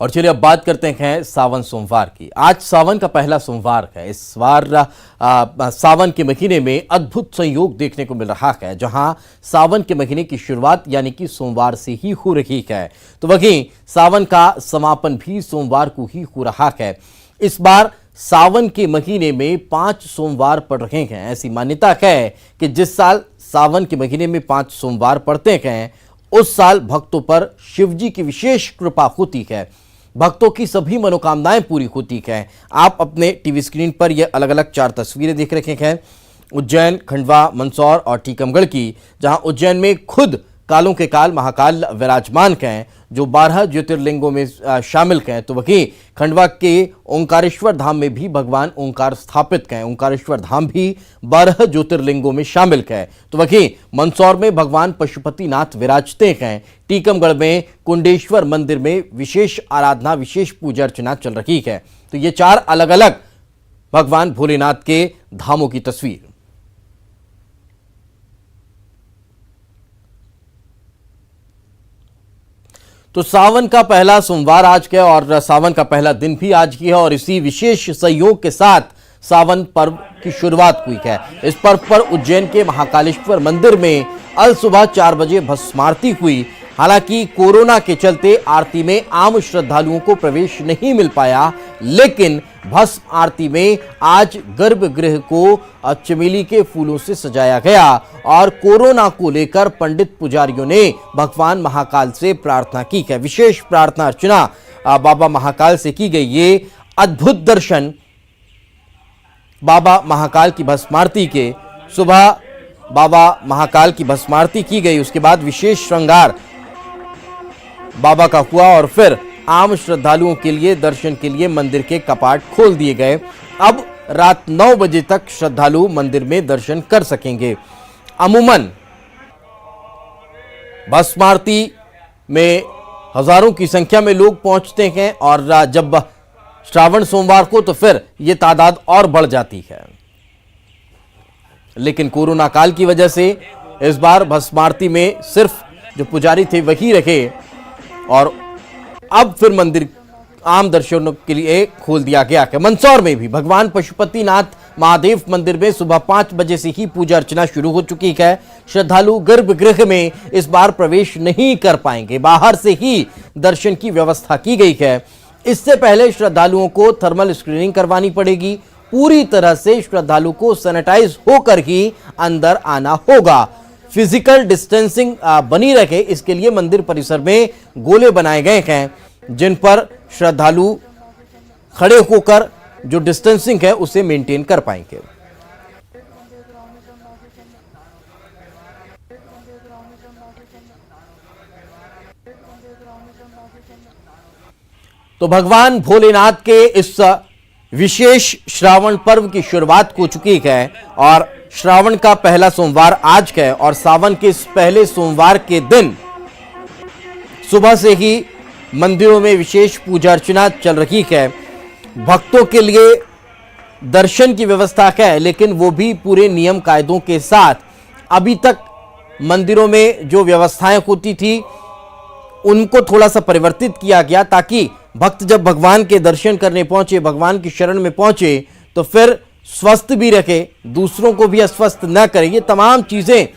और चलिए अब बात करते हैं सावन सोमवार की। आज सावन का पहला सोमवार है। इस बार सावन के महीने में अद्भुत संयोग देखने को मिल रहा है, जहां सावन के महीने की शुरुआत यानी कि सोमवार से ही हो रही है, तो वहीं सावन का समापन भी सोमवार को ही हो रहा है। इस बार सावन के महीने में 5 सोमवार पड़ रहे हैं। ऐसी मान्यता है कि जिस साल सावन के महीने में 5 सोमवार पड़ते हैं, उस साल भक्तों पर शिवजी की विशेष कृपा होती है, भक्तों की सभी मनोकामनाएं पूरी होती हैं। आप अपने टीवी स्क्रीन पर ये अलग अलग 4 तस्वीरें देख रहे हैं, उज्जैन, खंडवा, मंदसौर और टीकमगढ़ की, जहां उज्जैन में खुद कालों के काल महाकाल विराजमान हैं, जो 12 ज्योतिर्लिंगों में शामिल हैं। तो वहीं खंडवा के ओंकारेश्वर धाम में भी भगवान ओंकार स्थापित हैं। ओंकारेश्वर धाम भी 12 ज्योतिर्लिंगों में शामिल है। तो वहीं मंदसौर में भगवान पशुपतिनाथ विराजते हैं। टीकमगढ़ में कुंडेश्वर मंदिर में विशेष आराधना, विशेष पूजा अर्चना चल रही है। तो ये 4 अलग अलग भगवान भोलेनाथ के धामों की तस्वीर। तो सावन का पहला सोमवार आज है और सावन का पहला दिन भी आज ही है, और इसी विशेष संयोग के साथ सावन पर्व की शुरुआत हुई है। इस पर्व पर उज्जैन के महाकालेश्वर मंदिर में अल सुबह 4 बजे भस्म आरती हुई। हालांकि कोरोना के चलते आरती में आम श्रद्धालुओं को प्रवेश नहीं मिल पाया, लेकिन भस्म आरती में आज गर्भगृह को चमेली के फूलों से सजाया गया और कोरोना को लेकर पंडित पुजारियों ने भगवान महाकाल से प्रार्थना की है। विशेष प्रार्थना अर्चना बाबा महाकाल से की गई। ये अद्भुत दर्शन बाबा महाकाल की भस्म आरती के सुबह बाबा महाकाल की भस्म आरती की गई, उसके बाद विशेष श्रृंगार बाबा का हुआ और फिर आम श्रद्धालुओं के लिए दर्शन के लिए मंदिर के कपाट खोल दिए गए। अब रात 9 बजे तक श्रद्धालु मंदिर में दर्शन कर सकेंगे। अमूमन भस्म आरती में हजारों की संख्या में लोग पहुंचते हैं और जब श्रावण सोमवार को तो फिर यह तादाद और बढ़ जाती है, लेकिन कोरोना काल की वजह से इस बार भस्म आरती में सिर्फ जो पुजारी थे वही रहे और अब फिर मंदिर आम दर्शनों के लिए खोल दिया गया है। मंदसौर में भी भगवान पशुपतिनाथ महादेव मंदिर में सुबह 5 बजे से ही पूजा अर्चना शुरू हो चुकी है। श्रद्धालु गर्भगृह में इस बार प्रवेश नहीं कर पाएंगे, बाहर से ही दर्शन की व्यवस्था की गई है। इससे पहले श्रद्धालुओं को थर्मल स्क्रीनिंग करवानी पड़ेगी। पूरी तरह से श्रद्धालु को सैनिटाइज होकर ही अंदर आना होगा। फिजिकल डिस्टेंसिंग बनी रखे, इसके लिए मंदिर परिसर में गोले बनाए गए हैं, जिन पर श्रद्धालु खड़े होकर जो डिस्टेंसिंग है उसे मेंटेन कर पाएंगे। तो भगवान भोलेनाथ के इस विशेष श्रावण पर्व की शुरुआत हो चुकी है और श्रावण का पहला सोमवार आज है और सावन के इस पहले सोमवार के दिन सुबह से ही मंदिरों में विशेष पूजा अर्चना चल रही है। भक्तों के लिए दर्शन की व्यवस्था है, लेकिन वो भी पूरे नियम कायदों के साथ। अभी तक मंदिरों में जो व्यवस्थाएं होती थी उनको थोड़ा सा परिवर्तित किया गया, ताकि भक्त जब भगवान के दर्शन करने पहुंचे, भगवान की शरण में पहुंचे, तो फिर स्वस्थ भी रखे, दूसरों को भी अस्वस्थ न करे। ये तमाम चीजें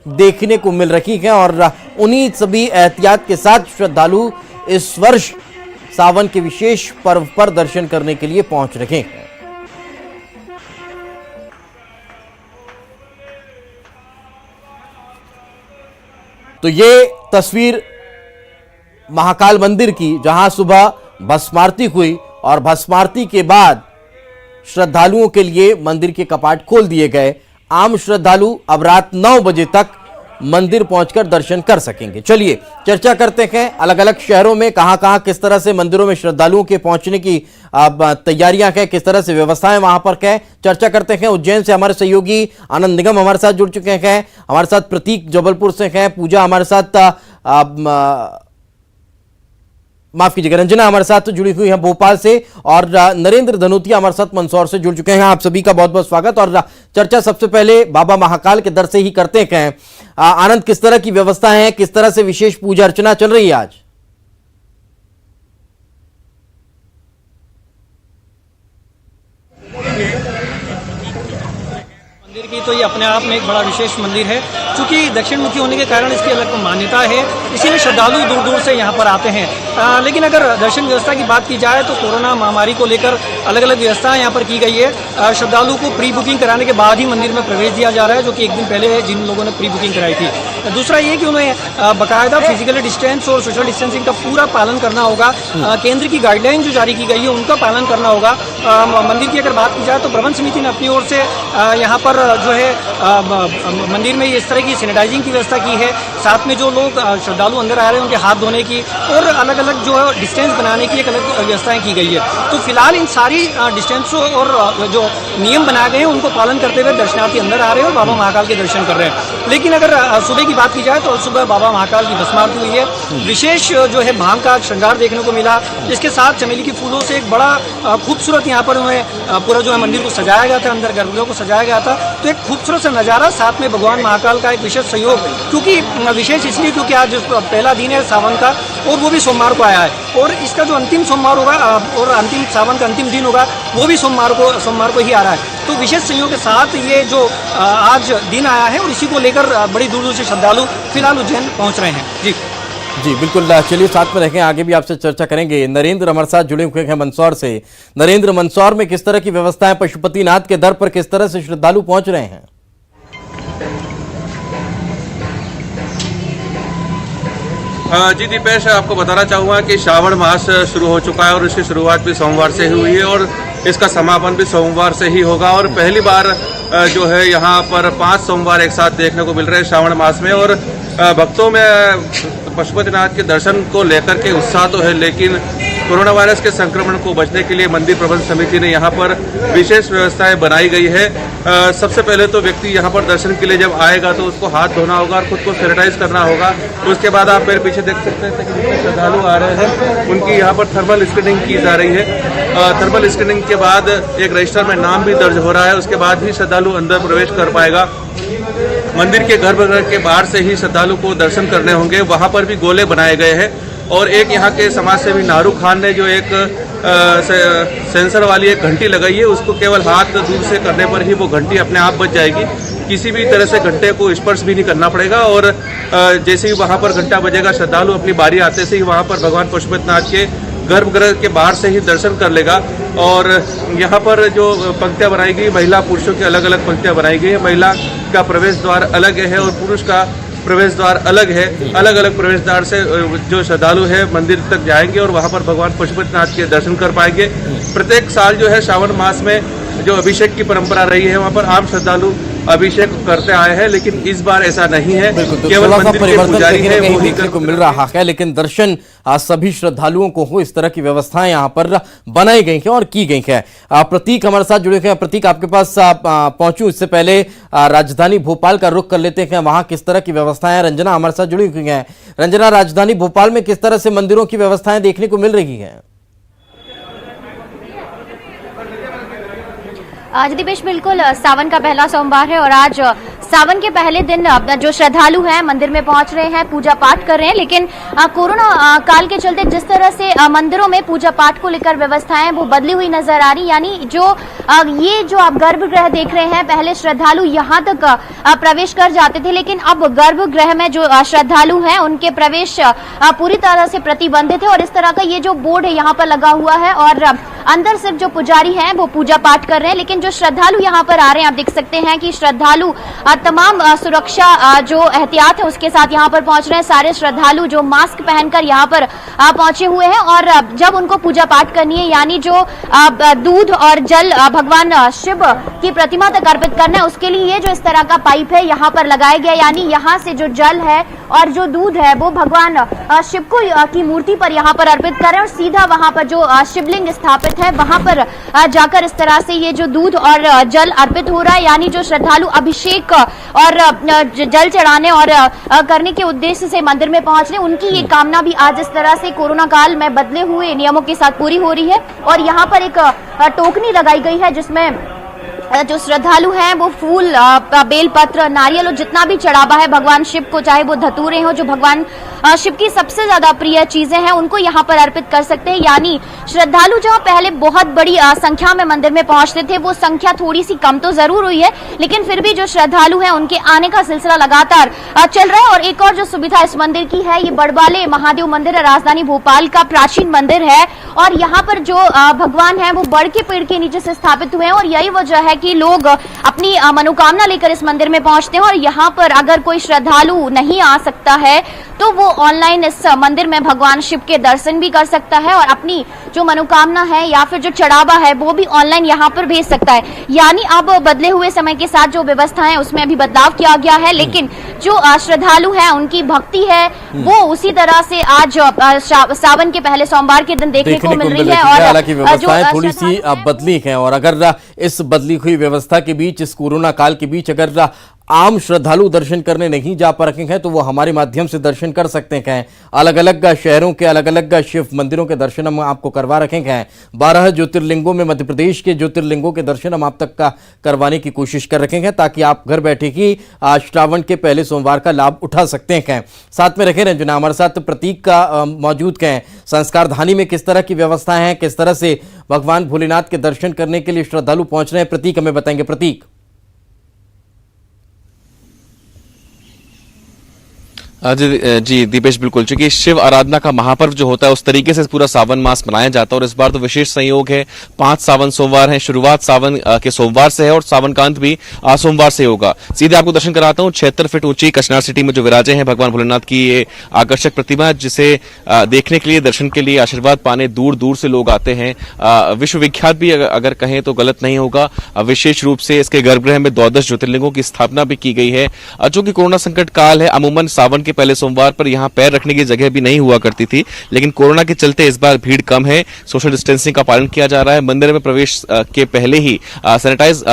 देखने को मिल रही हैं और उन्हीं सभी एहतियात के साथ श्रद्धालु इस वर्ष सावन के विशेष पर्व पर दर्शन करने के लिए पहुंच रहे हैं। तो ये तस्वीर महाकाल मंदिर की, जहां सुबह भस्म आरती हुई और भस्म आरती के बाद श्रद्धालुओं के लिए मंदिर के कपाट खोल दिए गए। आम श्रद्धालु अब रात 9 बजे तक मंदिर पहुंचकर दर्शन कर सकेंगे। चलिए चर्चा करते हैं अलग अलग शहरों में कहां किस तरह से मंदिरों में श्रद्धालुओं के पहुंचने की तैयारियां हैं, किस तरह से व्यवस्थाएं वहां पर है। चर्चा करते हैं। उज्जैन से हमारे सहयोगी आनंद निगम हमारे साथ जुड़ चुके हैं, हमारे साथ प्रतीक जबलपुर से हैं, पूजा हमारे साथ माफ कीजिएगा रंजना हमारे साथ जुड़ी हुई है भोपाल से, और नरेंद्र धनोतिया हमारे साथ मंदसौर से जुड़ चुके हैं। आप सभी का बहुत बहुत स्वागत। और चर्चा सबसे पहले बाबा महाकाल के दर से ही करते हैं। आनंद, किस तरह की व्यवस्था है, किस तरह से विशेष पूजा अर्चना चल रही है आज? मंदिर की तो ये अपने आप में एक बड़ा विशेष मंदिर है, क्योंकि दक्षिण मुखी होने के कारण इसकी अलग मान्यता है, इसीलिए श्रद्धालु दूर दूर से यहाँ पर आते हैं। लेकिन अगर दर्शन व्यवस्था की बात की जाए तो कोरोना महामारी को लेकर अलग अलग व्यवस्थाएं यहाँ पर की गई है। श्रद्धालु को प्री बुकिंग कराने के बाद ही मंदिर में प्रवेश दिया जा रहा है, जो कि एक दिन पहले जिन लोगों ने प्री बुकिंग कराई थी। दूसरा ये कि उन्हें बाकायदा फिजिकल डिस्टेंस और सोशल डिस्टेंसिंग का पूरा पालन करना होगा। केंद्र की गाइडलाइन जो जारी की गई है उनका पालन करना होगा। मंदिर की अगर बात की जाए तो प्रबंध समिति ने अपनी ओर से यहाँ पर जो है मंदिर में इस तरह की सैनिटाइजिंग की व्यवस्था की है। साथ में जो लोग श्रद्धालु अंदर आ रहे हैं उनके हाथ धोने की और अलग अलग जो है डिस्टेंस बनाने की एक अलग व्यवस्थाएं की गई है। तो फिलहाल इन सारी डिस्टेंसों और जो नियम बनाए गए हैं उनको पालन करते हुए दर्शनार्थी अंदर आ रहे हैं और बाबा महाकाल के दर्शन कर रहे हैं। लेकिन अगर सुबह की बात की जाए तो सुबह बाबा महाकाल की भस्म आरती हुई है। विशेष जो है भांग का श्रृंगार देखने को मिला। इसके साथ चमेली के फूलों से एक बड़ा खूबसूरत यहाँ पर उन्हें पूरा जो है मंदिर को सजाया गया था, अंदर गर्भगृह को सजाया गया था। तो एक खूबसूरत सा नज़ारा, साथ में भगवान महाकाल का एक विशेष सहयोग, क्योंकि विशेष इसलिए क्योंकि आज पहला दिन है सावन का और वो भी सोमवार को आया है, और इसका जो अंतिम सोमवार होगा और अंतिम सावन का अंतिम दिन होगा वो भी सोमवार को ही आ रहा है। तो विशेष सहयोग के साथ ये जो आज दिन आया है और इसी को लेकर बड़ी दूर दूर से श्रद्धालु फिलहाल उज्जैन पहुँच रहे हैं। जी बिल्कुल, चलिए साथ में रहेंगे, आगे भी आपसे चर्चा करेंगे। नरेंद्र हमारे साथ जुड़े हुए हैं मंदसौर से। नरेंद्र, मंदसौर में किस तरह की व्यवस्था है? पशुपतिनाथ के दर पर किस तरह से श्रद्धालु पहुंच रहे हैं? जी दीपेश, आपको बताना चाहूँगा कि श्रावण मास शुरू हो चुका है और इसकी शुरुआत भी सोमवार से ही हुई है और इसका समापन भी सोमवार से ही होगा। और पहली बार जो है यहाँ पर 5 सोमवार एक साथ देखने को मिल रहे हैं श्रावण मास में। और भक्तों में पशुपतिनाथ के दर्शन को लेकर के उत्साह तो है, लेकिन कोरोना वायरस के संक्रमण को बचने के लिए मंदिर प्रबंध समिति ने यहाँ पर विशेष व्यवस्थाएं बनाई गई है। सबसे पहले तो व्यक्ति यहाँ पर दर्शन के लिए जब आएगा तो उसको हाथ धोना होगा और खुद को सैनिटाइज करना होगा। उसके बाद आप मेरे पीछे देख सकते हैं कि जितने श्रद्धालु आ रहे हैं उनकी यहाँ पर थर्मल स्क्रीनिंग की जा रही है। थर्मल स्क्रीनिंग के बाद एक रजिस्टर में नाम भी दर्ज हो रहा है, उसके बाद ही श्रद्धालु अंदर प्रवेश कर पाएगा। मंदिर के गर्भगृह के बाहर से ही श्रद्धालु को दर्शन करने होंगे। वहाँ पर भी गोले बनाए गए हैं और एक यहाँ के समाज सेवी नारू खान ने जो एक सेंसर वाली एक घंटी लगाई है, उसको केवल हाथ दूर से करने पर ही वो घंटी अपने आप बज जाएगी। किसी भी तरह से घंटे को स्पर्श भी नहीं करना पड़ेगा और जैसे ही वहाँ पर घंटा बजेगा श्रद्धालु अपनी बारी आते से ही वहाँ पर भगवान पशुपतिनाथ के गर्भगृह के बाहर से ही दर्शन कर लेगा। और यहाँ पर जो पंक्तियाँ बनाई गई, महिला पुरुषों की अलग अलग पंक्तियाँ बनाई गई है। महिला का प्रवेश द्वार अलग है और पुरुष का प्रवेश द्वार अलग है। अलग अलग प्रवेश द्वार से जो श्रद्धालु है मंदिर तक जाएंगे और वहाँ पर भगवान पशुपतिनाथ के दर्शन कर पाएंगे। प्रत्येक साल जो है श्रावण मास में जो अभिषेक की परंपरा रही है वहाँ पर आम श्रद्धालु अभिषेक करते आए हैं, लेकिन इस बार ऐसा नहीं है। केवल मंदिर के पुजारी है वो देखने को मिल रहा है, लेकिन दर्शन सभी श्रद्धालुओं को हो, इस तरह की व्यवस्थाएं यहाँ पर बनाई गई हैं और की गई हैं। प्रतीक हमारे साथ जुड़े हैं। प्रतीक, आपके पास पहुंचूं इससे पहले राजधानी भोपाल का रुख कर लेते हैं, वहां किस तरह की व्यवस्थाएं। रंजना हमारे साथ जुड़ी हुई हैं। रंजना, राजधानी भोपाल में किस तरह से मंदिरों की व्यवस्थाएं देखने को मिल रही है? आज दीपेश, बिल्कुल सावन का पहला सोमवार है और आज सावन के पहले दिन जो श्रद्धालु हैं मंदिर में पहुंच रहे हैं, पूजा पाठ कर रहे हैं। लेकिन कोरोना काल के चलते जिस तरह से मंदिरों में पूजा पाठ को लेकर व्यवस्थाएं वो बदली हुई नजर आ रही, यानी ये जो आप गर्भगृह देख रहे हैं, पहले श्रद्धालु यहां तक प्रवेश कर जाते थे, लेकिन अब गर्भगृह में जो श्रद्धालु हैं उनके प्रवेश पूरी तरह से प्रतिबंधित है। और इस तरह का ये जो बोर्ड है यहाँ पर लगा हुआ है और अंदर सिर्फ जो पुजारी हैं वो पूजा पाठ कर रहे हैं, लेकिन जो श्रद्धालु यहाँ पर आ रहे हैं आप देख सकते हैं कि श्रद्धालु तमाम सुरक्षा जो एहतियात है उसके साथ यहाँ पर पहुंच रहे हैं। सारे श्रद्धालु जो मास्क पहनकर यहाँ पर पहुंचे हुए हैं और जब उनको पूजा पाठ करनी है, यानी जो दूध और जल भगवान शिव की प्रतिमा तक अर्पित करना है, उसके लिए ये जो इस तरह का पाइप है यहाँ पर लगाया गया, यानी यहाँ से जो जल है और जो दूध है वो भगवान शिव को की मूर्ति पर यहाँ पर अर्पित करें और सीधा वहां पर जो शिवलिंग स्थापित है वहां पर जाकर इस तरह से ये जो दूध और जल अर्पित हो रहा है, यानी जो श्रद्धालु अभिषेक और जल चढ़ाने और करने के उद्देश्य से मंदिर में पहुंच रहे, उनकी ये कामना भी आज इस तरह से कोरोना काल में बदले हुए नियमों के साथ पूरी हो रही है। और यहाँ पर एक टोकनी लगाई गई है जिसमें जो श्रद्धालु हैं वो फूल, बेलपत्र, नारियल और जितना भी चढ़ावा है भगवान शिव को, चाहे वो धतूरे हो जो भगवान शिव की सबसे ज्यादा प्रिय चीजें हैं, उनको यहाँ पर अर्पित कर सकते हैं। यानी श्रद्धालु जहाँ पहले बहुत बड़ी संख्या में मंदिर में पहुंचते थे, वो संख्या थोड़ी सी कम तो जरूर हुई है, लेकिन फिर भी जो श्रद्धालु हैं उनके आने का सिलसिला लगातार चल रहा है। और एक और जो सुविधा इस मंदिर की है, ये बड़बाले महादेव मंदिर है, राजधानी भोपाल का प्राचीन मंदिर है और यहाँ पर जो भगवान है वो बड़ के पेड़ के नीचे से स्थापित हुए हैं और यही वजह है कि लोग अपनी मनोकामना लेकर इस मंदिर में पहुंचते हैं। और यहाँ पर अगर कोई श्रद्धालु नहीं आ सकता है तो वो ऑनलाइन इस मंदिर में भगवान शिव के दर्शन भी कर सकता है और अपनी जो मनोकामना है या फिर जो चढ़ावा है वो भी ऑनलाइन यहाँ पर भेज सकता है। यानी अब बदले हुए समय के साथ जो व्यवस्था है उसमें अभी बदलाव किया गया है, लेकिन जो श्रद्धालु है उनकी भक्ति है वो उसी तरह से आज सावन के पहले सोमवार के दिन देखने को मिल रही है। और हालांकि व्यवस्थाएं थोड़ी सी बदली हैं और अगर इस बदली हुई व्यवस्था के बीच, इस कोरोना काल के बीच अगर आम श्रद्धालु दर्शन करने नहीं जा पा रहे हैं तो वो हमारे माध्यम से दर्शन कर सकते हैं। अलग अलग शहरों के अलग अलग शिव मंदिरों के दर्शन हम आपको करवा रखे हैं। 12 ज्योतिर्लिंगों में मध्य प्रदेश के ज्योतिर्लिंगों के दर्शन हम आप तक का करवाने की कोशिश कर रखे हैं ताकि आप घर बैठे ही श्रावण के पहले सोमवार का लाभ उठा सकते हैं। साथ में रखे रंजना, हमारे साथ प्रतीक का मौजूद हैं। संस्कार धानी में किस तरह की व्यवस्थाएं हैं, किस तरह से भगवान भोलेनाथ के दर्शन करने के लिए श्रद्धालु पहुंच रहे हैं, प्रतीक हमें बताएंगे। प्रतीक जी दीपेश, बिल्कुल, चूंकि शिव आराधना का महापर्व जो होता है उस तरीके से पूरा सावन मास मनाया जाता है और इस बार तो विशेष संयोग है। 5 सावन सोमवार हैं, शुरुआत सावन के सोमवार से है और सावन का अंत भी सोमवार से होगा। सीधे आपको दर्शन कराता हूँ। 76 फीट ऊंची कचनार सिटी में जो विराजे हैं भगवान भोलेनाथ की ये आकर्षक प्रतिमा, जिसे देखने के लिए, दर्शन के लिए, आशीर्वाद पाने दूर दूर से लोग आते हैं। विश्व विख्यात भी अगर कहें तो गलत नहीं होगा। विशेष रूप से इसके गर्भगृह में 12 ज्योतिर्लिंगों की स्थापना भी की गई है। चूंकि कोरोना संकट काल है, अमूमन सावन के पहले सोमवार पर यहां पैर रखने की जगह भी नहीं हुआ करती थी, लेकिन कोरोना के चलते इस बार भीड़ कम है। सोशल डिस्टेंसिंग का पालन किया जा रहा है। मंदिर में प्रवेश के पहले ही सैनिटाइज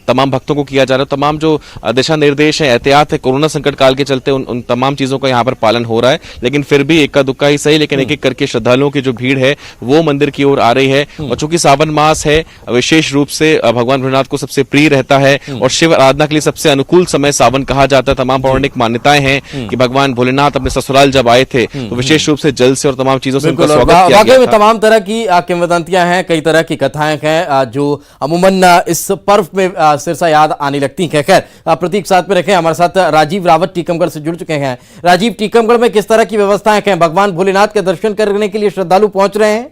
तमाम भक्तों को किया जा रहा है। तमाम जो दिशा निर्देश है, एहतियात है, कोरोना संकट काल के चलते उन तमाम चीजों का यहाँ पर पालन हो रहा है। लेकिन फिर भी इक्का दुक्का ही सही, लेकिन एक एक करके श्रद्धालुओं की जो भीड़ है वो मंदिर की ओर आ रही है। और चूंकि सावन मास है, विशेष रूप से भगवान भोलेनाथ को सबसे प्रिय रहता है और शिव आराधना के लिए सबसे अनुकूल समय सावन कहा जाता है। तमाम पौराणिक मान्यताएं हैं कि भगवान भोलेनाथ अपने ससुराल जब आए थे तो विशेष रूप से जल से और तमाम चीजों से उनका स्वागत किया गया था। तमाम तरह की किंवदंतियां हैं, कई तरह की कथाएं हैं जो अमूमन इस पर्व में सिरसा याद आने लगती हैं। खैर, प्रतीक साथ में रखें। हमारे साथ राजीव रावत टीकमगढ़ से जुड़ चुके हैं। राजीव, टीकमगढ़ में किस तरह की व्यवस्थाएं हैं? भगवान भोलेनाथ के दर्शन करने के लिए श्रद्धालु पहुंच रहे हैं?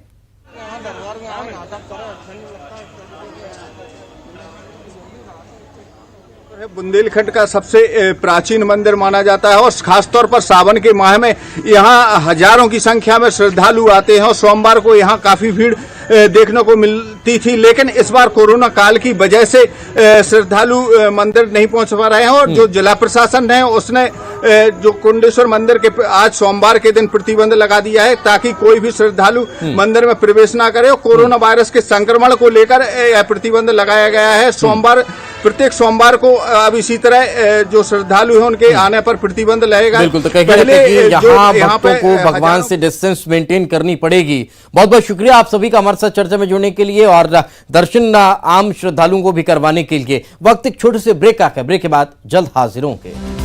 बुंदेलखंड का सबसे प्राचीन मंदिर माना जाता है और खासतौर पर सावन के माह में यहाँ हजारों की संख्या में श्रद्धालु आते हैं और सोमवार को यहाँ काफी भीड़ देखने को मिलती थी, लेकिन इस बार कोरोना काल की वजह से श्रद्धालु मंदिर नहीं पहुंच पा रहे हैं और जो जिला प्रशासन है उसने जो कुंडेश्वर मंदिर के आज सोमवार के दिन प्रतिबंध लगा दिया है ताकि कोई भी श्रद्धालु मंदिर में प्रवेश ना करे। और कोरोना वायरस के संक्रमण को लेकर यह प्रतिबंध लगाया गया है। प्रत्येक सोमवार को अब इसी तरह जो श्रद्धालु हैं उनके आने पर प्रतिबंध लगेगा। बिल्कुल, तो पहले यहाँ भक्तों को भगवान से डिस्टेंस मेंटेन करनी पड़ेगी। बहुत बहुत शुक्रिया आप सभी का हमारे साथ चर्चा में जुड़ने के लिए और दर्शन आम श्रद्धालुओं को भी करवाने के लिए। वक्त एक छोटे से ब्रेक का है, ब्रेक के बाद जल्द हाजिर होंगे।